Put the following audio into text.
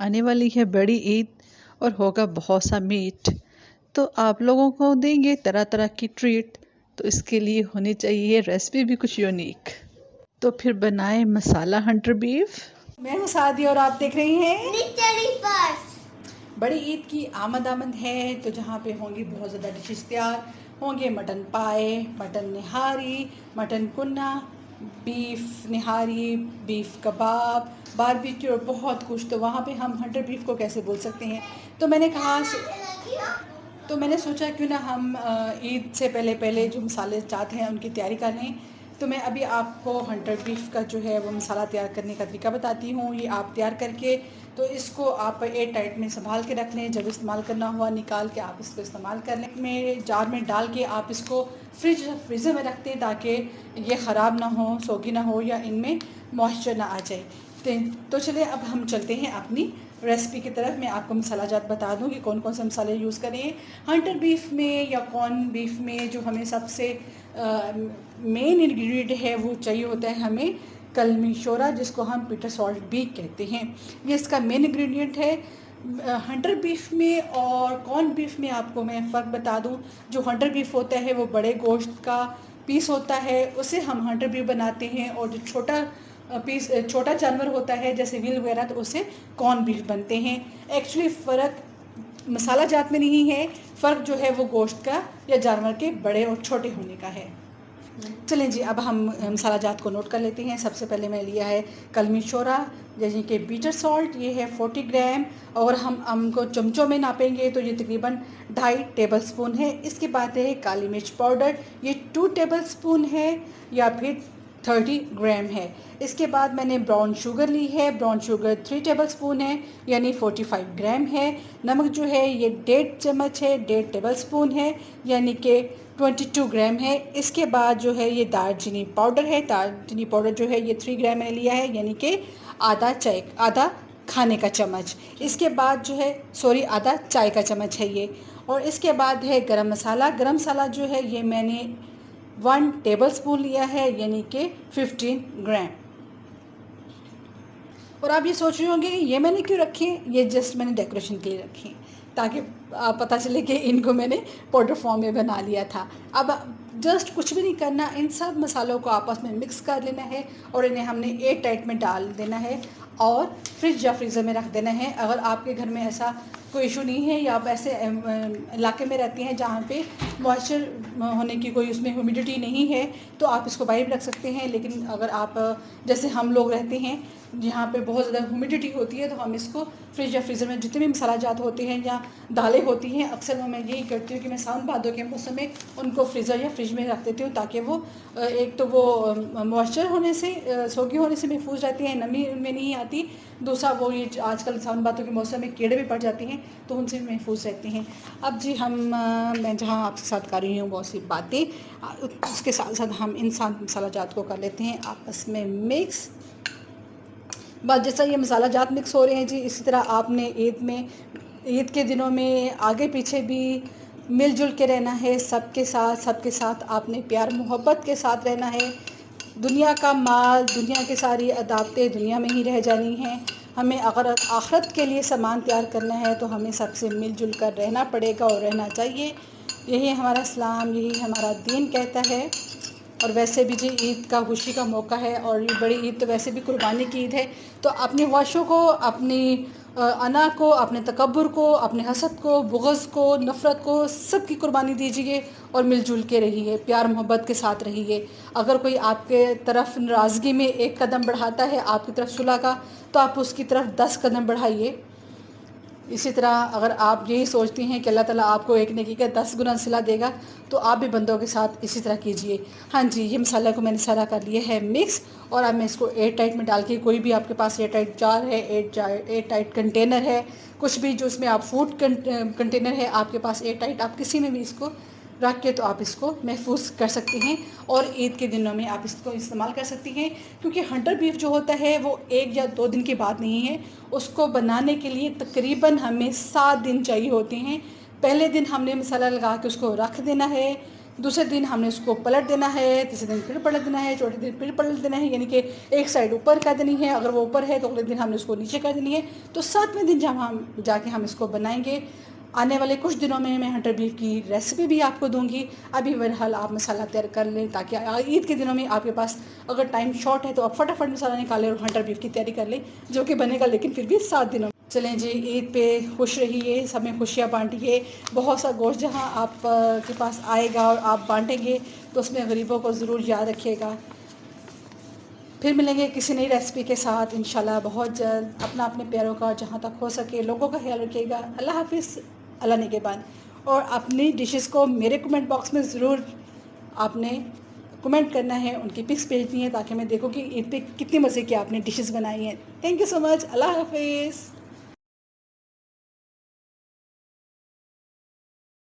आने वाली है बड़ी ईद और होगा बहुत सा मीट, तो आप लोगों को देंगे तरह तरह की ट्रीट। तो इसके लिए होनी चाहिए रेसिपी भी कुछ यूनिक। तो फिर बनाए मसाला हंटर बीफ। मैं हूँ सादी और आप देख रही हैं बड़ी ईद की आमद है, तो जहाँ पे होंगी बहुत ज़्यादा डिशेस तैयार होंगे। मटन पाए, मटन निहारी, मटन कुन्ना, बीफ निहारी, बीफ कबाब, बारबेक्यू और बहुत कुछ। तो वहाँ पे हम हंटर बीफ को कैसे बोल सकते हैं। तो मैंने सोचा क्यों ना हम ईद से पहले पहले जो मसाले चाहते हैं उनकी तैयारी कर लें। तो मैं अभी आपको हंटर बीफ का जो है वो मसाला तैयार करने का तरीका बताती हूँ। ये आप तैयार करके तो इसको आप एयर टाइट में संभाल के रख लें। जब इस्तेमाल करना हुआ निकाल के आप इसको इस्तेमाल कर लें। में जार में डाल के आप इसको फ्रीज़र में रख दें ताकि ये ख़राब ना हो, सोगी ना हो या इनमें मॉइस्चर ना आ जाए। तो चलिए अब हम चलते हैं अपनी रेसिपी की तरफ। मैं आपको मसाला जात बता दूं कि कौन कौन से मसाले यूज़ करें हंटर बीफ में या कॉर्न बीफ में। जो हमें सबसे मेन इंग्रेडिएंट है वो चाहिए होता है हमें कलमी शोरा, जिसको हम पीटर सॉल्ट भी कहते हैं। ये इसका मेन इंग्रेडिएंट है। हंटर बीफ में और कॉर्न बीफ में आपको मैं फ़र्क बता दूं। जो हंटर बीफ होता है वो बड़े गोश्त का पीस होता है, उसे हम हंटर बीफ बनाते हैं। और जो छोटा जानवर होता है जैसे व्हील वगैरह, तो उसे कॉर्न बीफ बनते हैं। एक्चुअली फ़र्क मसाला जात में नहीं है, फ़र्क जो है वो गोश्त का या जानवर के बड़े और छोटे होने का है। चलें जी, अब हम मसाला जात को नोट कर लेते हैं। सबसे पहले मैंने लिया है कलमी शोरा, जैसे कि पीटर सॉल्ट, ये है 40 ग्राम। और हम को चमचों में नापेंगे तो ये तकरीबन 2.5 टेबल स्पून है। इसके बाद है काली मिर्च पाउडर, ये 2 टेबल स्पून है या फिर 30 ग्राम है। इसके बाद मैंने ब्राउन शुगर ली है, ब्राउन शुगर 3 टेबल स्पून है यानी 45 ग्राम है। नमक जो है ये 1.5 चम्मच है, 1.5 टेबल स्पून है यानी कि 22 ग्राम है। इसके बाद जो है ये दालचीनी पाउडर है, दालचीनी पाउडर जो है ये 3 ग्राम मैंने लिया है यानी कि आधा खाने का चम्मच। इसके बाद जो है आधा चाय का चम्मच है ये। और इसके बाद है गरम मसाला जो है ये मैंने 1 टेबल स्पून लिया है यानी कि 15 ग्राम। और आप ये सोच रहे होंगे कि ये मैंने क्यों रखे, ये जस्ट मैंने डेकोरेशन के लिए रखे ताकि पता चले कि इनको मैंने पाउडर फॉर्म में बना लिया था। अब जस्ट कुछ भी नहीं करना, इन सब मसालों को आपस में मिक्स कर लेना है और इन्हें हमने एयर टाइट में डाल देना है और फ्रिज या फ्रीज़र में रख देना है। अगर आपके घर में ऐसा कोई इशू नहीं है या आप ऐसे इलाके में रहती हैं जहाँ पे मॉइस्चर होने की कोई उसमें ह्यूमिडिटी नहीं है, तो आप इसको बाहर भी रख सकते हैं। लेकिन अगर आप जैसे हम लोग रहते हैं जहाँ पे बहुत ज़्यादा ह्यूमिडिटी होती है, तो हम इसको फ्रिज या फ्रीज़र में जितने भी मसाला जात होते हैं या दालें होती हैं, अक्सर मैं यही करती हूँ कि मैं सावन भादों के मौसम में उनको फ्रीज़र या फ्रिज में रख देती हूँ ताकि वो एक तो वो मॉइस्चर होने से सोगी होने से महफूज रहती हैं, नमी उनमें नहीं आती। दूसरा वो ये आजकल सावन भादों के मौसम में कीड़े भी पड़ जाती हैं तो उनसे भी महफूज रहती हैं। अब जी मैं जहाँ आपके साथ कर रही हूँ बहुत सी बातें, उसके साथ साथ हम इन मसाला जात को कर लेते हैं आपस में मिक्स। बस जैसा ये मसाला जात मिक्स हो रहे हैं जी, इसी तरह आपने ईद के दिनों में आगे पीछे भी मिलजुल के रहना है। सबके साथ आपने प्यार मोहब्बत के साथ रहना है। दुनिया का माल, दुनिया की सारी अदावतें दुनिया में ही रह जानी हैं। हमें अगर आखिरत के लिए सामान तैयार करना है तो हमें सबसे मिलजुल कर रहना पड़ेगा और रहना चाहिए। यही हमारा इस्लाम, यही हमारा दीन कहता है। और वैसे भी जी ईद का खुशी का मौका है और ये बड़ी ईद तो वैसे भी कुर्बानी की ईद है। तो अपनी ख्वाहिशों को, अपनी अना को, अपने तकब्बुर को, अपने हसद को, बुग़्ज़ को, नफ़रत को, सब की कुर्बानी दीजिए और मिलजुल के रहिए, प्यार मोहब्बत के साथ रहिए। अगर कोई आपके तरफ नाराज़गी में एक कदम बढ़ाता है आपकी तरफ सुलह का, तो आप उसकी तरफ 10 कदम बढ़ाइए। इसी तरह अगर आप यही सोचती हैं कि अल्लाह ताला आपको एक नेकी का 10 गुना सिला देगा, तो आप भी बंदों के साथ इसी तरह कीजिए। हाँ जी, ये मसाला को मैंने सारा कर लिया है मिक्स। और अब मैं इसको एयर टाइट में डाल के, कोई भी आपके पास एयर टाइट जार है, एयर टाइट कंटेनर है, कुछ भी जो उसमें आप फूड कंटेनर है आपके पास एयर टाइट, आप किसी में भी इसको रख के तो आप इसको महफूज कर सकती हैं और ईद के दिनों में आप इसको इस्तेमाल कर सकती हैं। क्योंकि हंटर बीफ जो होता है वो 1 या 2 दिन की बात नहीं है, उसको बनाने के लिए तकरीबन हमें 7 दिन चाहिए होते हैं। पहले दिन हमने मसाला लगा के उसको रख देना है, दूसरे दिन हमने उसको पलट देना है, तीसरे दिन फिर पलट देना है, चौथे दिन फिर पलट देना है, यानी कि एक साइड ऊपर कर देनी है, अगर वो ऊपर है तो अगले दिन हमने उसको नीचे कर देनी है। तो 7वें दिन जब हम जाके हम इसको बनाएंगे, आने वाले कुछ दिनों में मैं हंटर बीफ की रेसिपी भी आपको दूंगी। अभी बहरहाल आप मसाला तैयार कर लें, ताकि ईद के दिनों में आपके पास अगर टाइम शॉर्ट है तो आप फटाफट मसाला निकालें और हंटर बीफ की तैयारी कर लें, जो कि बनेगा लेकिन फिर भी 7 दिनों में। चलें जी, ईद पे खुश रहिए, सब में खुशियाँ बांटिए। बहुत सा गोश्त जहाँ आप के पास आएगा और आप बांटेंगे तो उसमें गरीबों को ज़रूर याद रखिएगा। फिर मिलेंगे किसी नई रेसिपी के साथ इंशाल्लाह बहुत जल्द। अपना अपने प्यारों का जहाँ तक हो सके लोगों का ख्याल रखिएगा। अल्लाह हाफिज़, अल्लाह निगहबान। और अपनी डिशेस को मेरे कमेंट बॉक्स में ज़रूर आपने कमेंट करना है, उनकी पिक्स भेजनी है, ताकि मैं देखूँ कि ईद पे कितनी मज़े की आपने डिशेस बनाई हैं। थैंक यू सो मच, अल्लाह हाफिज़।